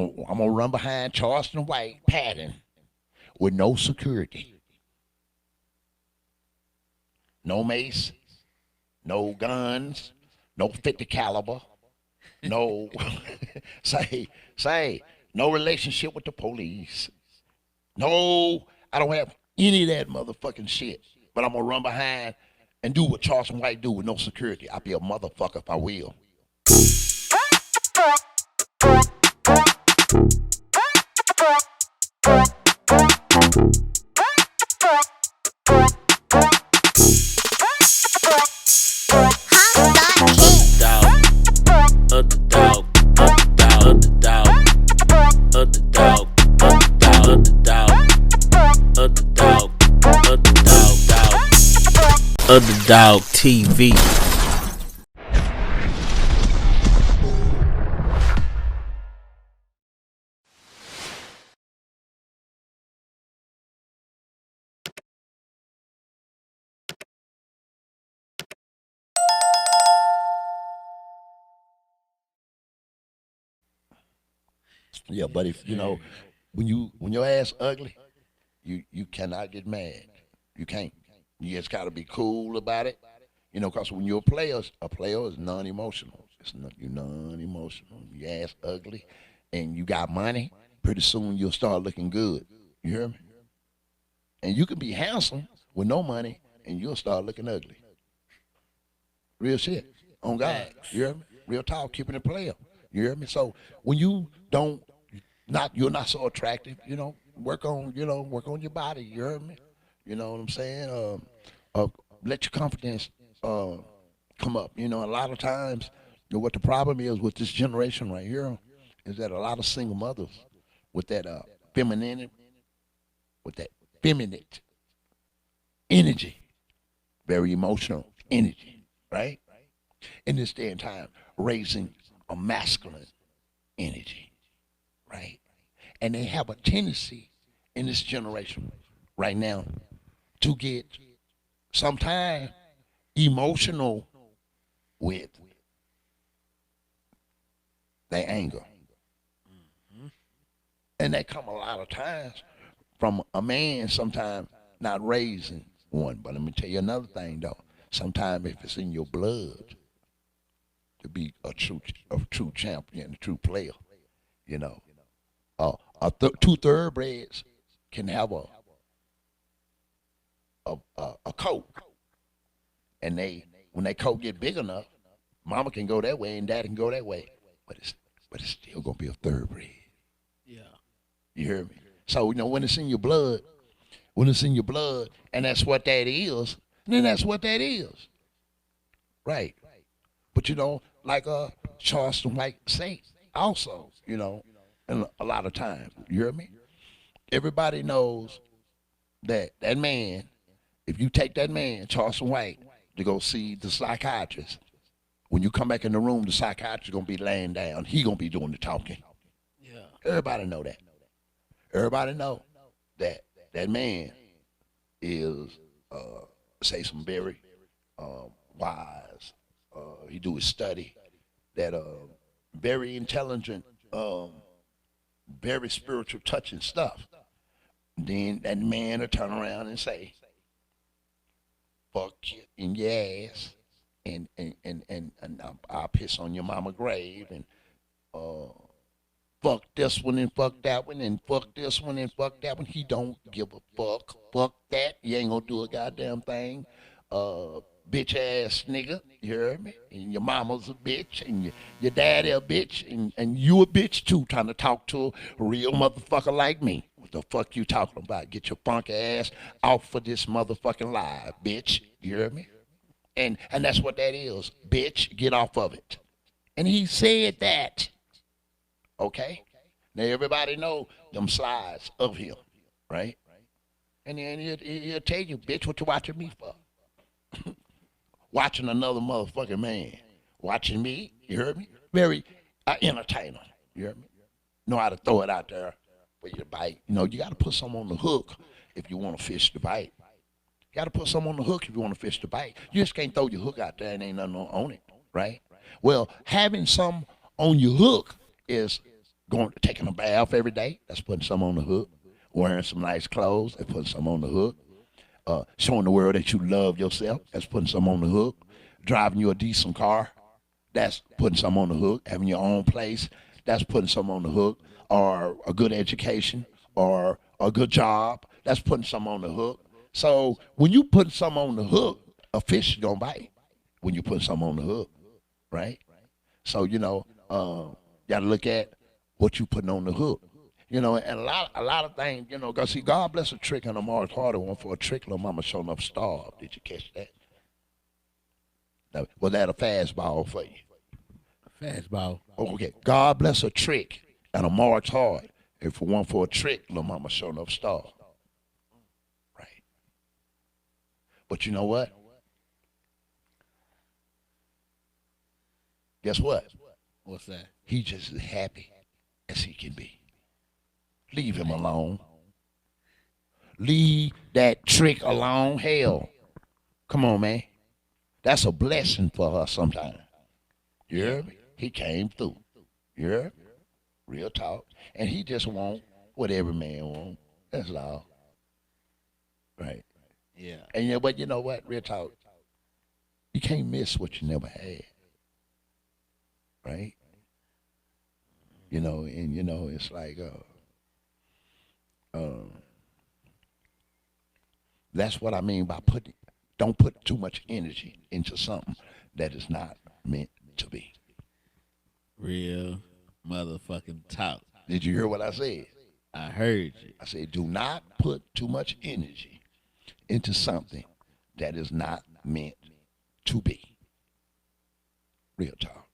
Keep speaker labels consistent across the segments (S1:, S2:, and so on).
S1: gonna run behind Charleston White pattern with no security, no mace, no guns, no 50 caliber, no say no relationship with the police. No, I don't have any of that motherfucking shit. But I'm gonna run behind and do what Charleston White do with no security. I'll be a motherfucker if I will.
S2: Underdog TV.
S1: Yeah, but if when your ass ugly, you cannot get mad. You can't. You just gotta be cool about it. Cause when you're a player is non-emotional. You're non-emotional. Your ass ugly, and you got money. Pretty soon you'll start looking good. You hear me? And you can be handsome with no money, and you'll start looking ugly. Real shit. On God. You hear me? Real talk. Keeping it player. You hear me? So when you you're not so attractive. Work on your body. You hear me? You know what I'm saying? Let your confidence come up. A lot of times, what the problem is with this generation right here is that a lot of single mothers with that feminine energy, very emotional energy, right? In this day and time, raising a masculine energy, right? And they have a tendency in this generation right now to get sometimes emotional with their anger. And that come a lot of times from a man sometimes not raising one. But let me tell you another thing though. Sometimes if it's in your blood to be a true champion, a true player, two thoroughbreds can have a coat, and when that coat get big enough, mama can go that way and daddy can go that way, but it's still gonna be a thoroughbred.
S2: Yeah.
S1: You hear me? So when it's in your blood, and that's what that is, then that's what that is, right? But like Charleston White say also, and a lot of times, you hear me? Everybody knows that man. If you take that man, Charleston White, to go see the psychiatrist, when you come back in the room, the psychiatrist gonna be laying down. He gonna be doing the talking.
S2: Yeah.
S1: Everybody know that. Everybody know that man is say some very wise. He do his study. That very intelligent, very spiritual, touching stuff. Then that man will turn around and say, fuck you in your ass, and I'll piss on your mama grave, and fuck this one and fuck that one, and fuck this one and fuck that one. He don't give a fuck. Fuck that. You ain't gonna do a goddamn thing. Bitch ass nigga, you heard me? And your mama's a bitch, and your daddy a bitch, and you a bitch too, trying to talk to a real motherfucker like me. What the fuck you talking about? Get your funky ass off for this motherfucking live, bitch. You hear me? And that's what that is, bitch. Get off of it. And he said that. Okay? Now everybody know them slides of him, right? And then he'll tell you, bitch, what you watching me for? Watching another motherfucking man. Watching me, you heard me? Very entertainer, you heard me? Know how to throw it out there for you to bite. You got to put some on the hook if you want to fish the bite. You got to put some on the hook if you want to fish the bite. You just can't throw your hook out there and ain't nothing on it, right? Well, having some on your hook is Going taking a bath every day, that's putting some on the hook. Wearing some nice clothes, that's putting some on the hook. Showing the world that you love yourself, that's putting some on the hook. Driving you a decent car, that's putting some on the hook. Having your own place, that's putting some on the hook. Or a good education, or a good job, that's putting some on the hook. So when you put some on the hook, a fish is gonna bite. When you put some on the hook, right? So gotta look at what you putting on the hook. And a lot of things, cause see, God bless a trick and a Mars harder one for a trick. Little mama showing up starved. Did you catch that? Was that a fastball for you?
S2: Fastball.
S1: Okay. God bless a trick and a Mars hard. If for one for a trick, little mama showing up starved. Right. But you know what? Guess what?
S2: What's that?
S1: He just as happy as he can be. Leave him alone. Leave that trick alone. Hell. Come on, man. That's a blessing for her sometimes. You hear me? He came through. You hear me? Real talk. And he just want what every man want. That's all. Right.
S2: Yeah.
S1: And but you know what? Real talk. You can't miss what you never had. Right? It's like that's what I mean by don't put too much energy into something that is not meant to be.
S2: Real motherfucking talk.
S1: Did you hear what I said?
S2: I heard you.
S1: I said, do not put too much energy into something that is not meant to be. Real talk.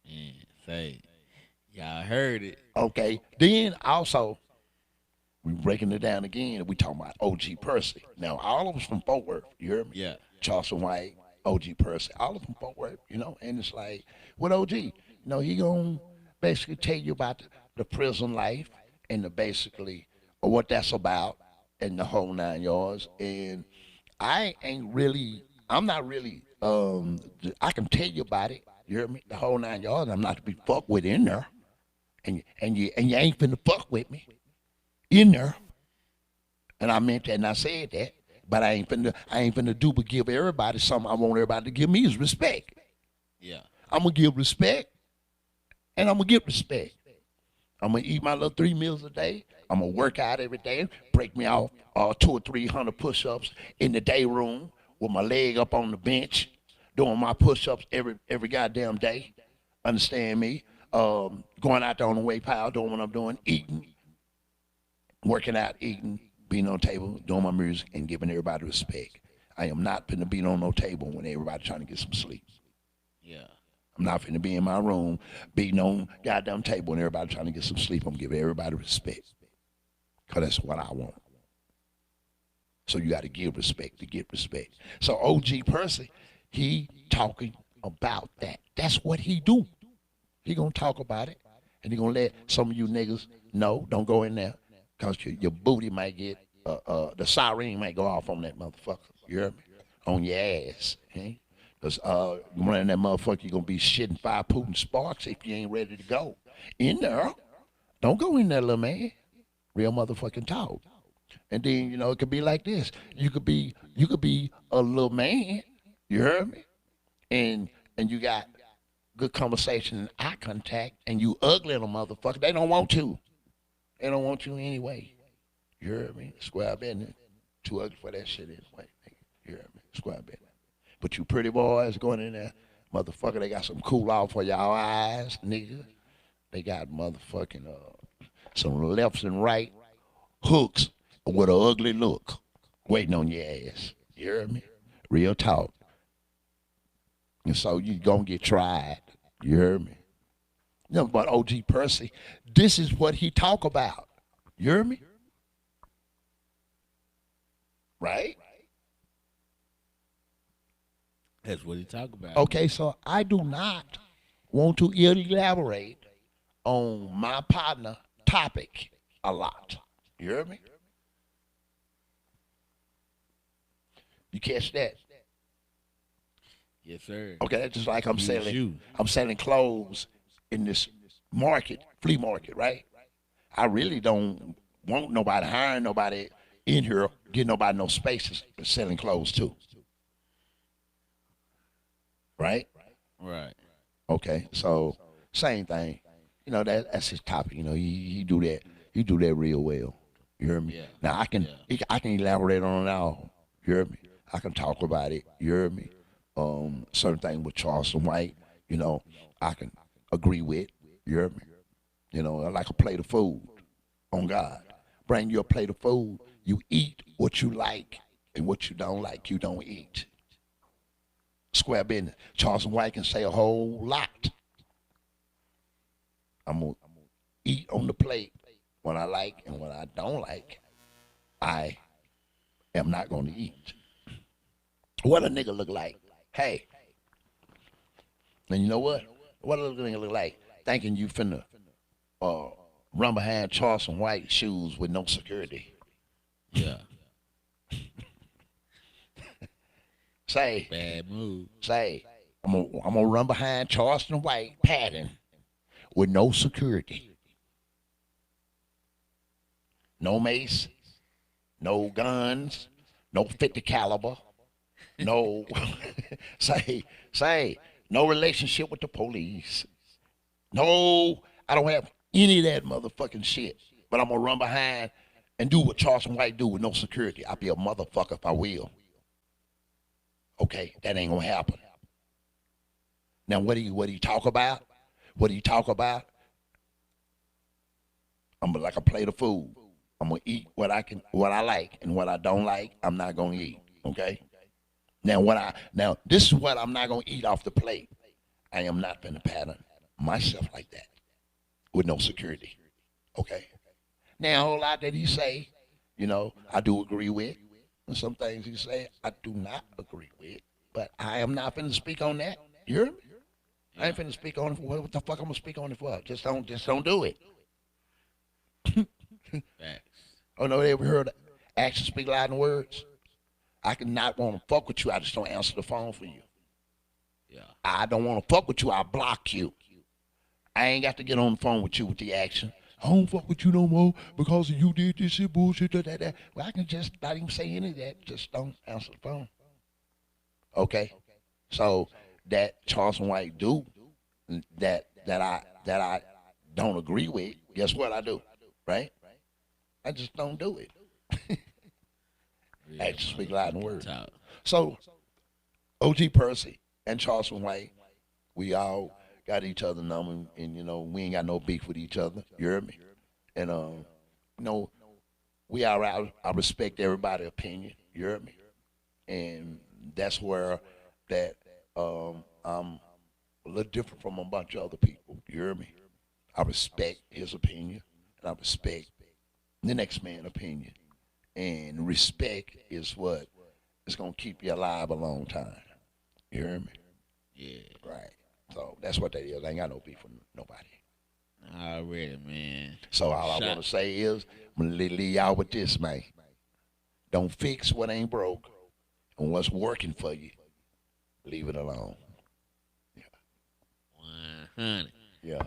S2: Yeah, say, y'all heard it.
S1: Okay. Then also, we breaking it down again. We talking about O.G Percy. Now, all of us from Fort Worth. You hear me?
S2: Yeah.
S1: Charleston White, O.G Percy, all of them Fort Worth. And it's like with O.G. He gonna basically tell you about the prison life and the basically what that's about and the whole 9 yards. And I'm not really. I can tell you about it. You hear me? The whole 9 yards. I'm not to be fucked with in there, and you ain't finna fuck with me in there. And I meant that and I said that. But I ain't finna do but give everybody something I want everybody to give me is respect.
S2: Yeah.
S1: I'm gonna give respect and I'm gonna get respect. I'm gonna eat my little 3 meals a day. I'm gonna work out every day, break me off 200 or 300 push-ups in the day room with my leg up on the bench, doing my push-ups every goddamn day. Understand me? Going out there on the weight pile, doing what I'm doing, eating, working out, eating, being on the table, doing my music, and giving everybody respect. I am not finna be on no table when everybody trying to get some sleep.
S2: Yeah.
S1: I'm not finna be in my room beating on goddamn table when everybody trying to get some sleep. I'm giving everybody respect. Because that's what I want. So you got to give respect to get respect. So O.G Percy, he talking about that. That's what he do. He gonna talk about it. And he gonna let some of you niggas know, don't go in there. Because your booty might get, the siren might go off on that motherfucker. You hear me? On your ass. Okay? Because running that motherfucker, you're going to be shitting 5 Putin sparks if you ain't ready to go. In there. Don't go in there, little man. Real motherfucking talk. And then, it could be like this. You could be a little man. You heard me? And you got good conversation and eye contact, and you ugly little motherfucker. They don't want you. They don't want you anyway. You heard me? Square business. Too ugly for that shit anyway. You heard me? Square business. But you pretty boys going in there, motherfucker, they got some cool off for y'all eyes, nigga. They got motherfucking some lefts and right hooks with an ugly look waiting on your ass. You heard me? Real talk. And so you gonna get tried. You heard me? But O.G Percy, this is what he talk about. You hear me? Right?
S2: That's what he talk about.
S1: Okay, so I do not want to elaborate on my partner topic a lot. You hear me? You catch that?
S2: Yes, sir.
S1: Okay, that's just like I'm
S2: You
S1: selling.
S2: shoot.
S1: I'm selling clothes in this market, flea market, right? I really don't want nobody hiring nobody in here, get nobody no spaces selling clothes too. Right?
S2: Right.
S1: Okay. So same thing. You know, that's his topic. You know, he do that. He do that real well. You hear me?
S2: Yeah.
S1: Now I can elaborate on it all. You hear me? I can talk about it. You hear me? Certain thing with Charleston White, you know, I can agree with. You hear me? You know, I like a plate of food. On God, bring you a plate of food. You eat what you like, and what you don't like, you don't eat. Square business. Charleston White can say a whole lot. I'm gonna eat on the plate what I like, and what I don't like, I am not gonna eat. What a nigga look like? Hey, and you know what? What a nigga look like? Thinking you finna run behind Charleston White shoes with no security.
S2: Yeah.
S1: Say,
S2: Bad move.
S1: say, I'm gonna run behind Charleston White pattern with no security. No mace, no guns, no 50 caliber, no, say, no relationship with the police. No, I don't have any of that motherfucking shit. But I'm gonna run behind and do what Charleston White do with no security. I'll be a motherfucker if I will. Okay, that ain't gonna happen. Now what do you talk about? What do you talk about? I'm like a plate of food. I'm gonna eat what I like, and what I don't like, I'm not gonna eat. Okay? Now this is what I'm not gonna eat off the plate. I am not gonna pattern myself like that with no security. Okay? Now a whole lot that he say, you know, I do agree with. And some things he say I do not agree with. But I am not finna speak on that. You hear me? I ain't finna speak on it for what the fuck I'm gonna speak on it for. Just don't do it.
S2: Facts.
S1: Oh no, they ever heard actions speak louder than words? I can not want to fuck with you, I just don't answer the phone for you.
S2: Yeah.
S1: I don't want to fuck with you, I block you. I ain't got to get on the phone with you with the action. I don't fuck with you no more because you did this shit bullshit, that. Well, I can just not even say any of that. Just don't answer the phone. Okay? So that Charleston White do that I don't agree with, guess what I do? Right? I just don't do it. Actions speak louder than words. So O.G Percy and Charleston White, we all got each other number, and you know we ain't got no beef with each other. You heard me? And you know we are out. I respect everybody's opinion. You heard me? And that's where that I'm a little different from a bunch of other people. You heard me? I respect his opinion, and I respect the next man's opinion. And respect is what is gonna keep you alive a long time. You hear me?
S2: Yeah.
S1: Right. So that's what that is. I ain't got no beef with nobody.
S2: Already, man.
S1: So all I want to say is, I'm going to leave y'all with this, man. Don't fix what ain't broke. And what's working for you, leave it alone. Yeah.
S2: 100.
S1: Yeah.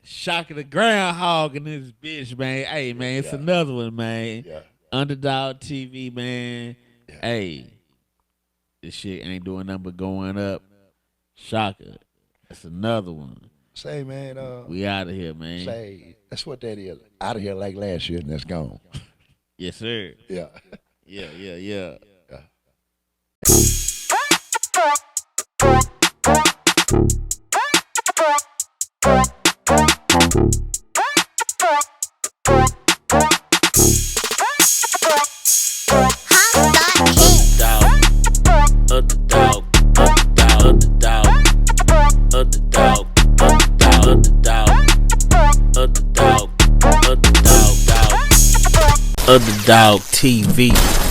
S2: Shaka the groundhog in this bitch, man. Hey, man, it's another one, man.
S1: Yeah.
S2: Underdog TV, man.
S1: Yeah.
S2: Hey, this shit ain't doing nothing but going up. Shaka, that's another one.
S1: Say, man.
S2: We out of here, man.
S1: Say, that's what that is. Out of here like last year, and that's gone.
S2: Yes, sir.
S1: Yeah.
S2: Yeah. Underdog TV.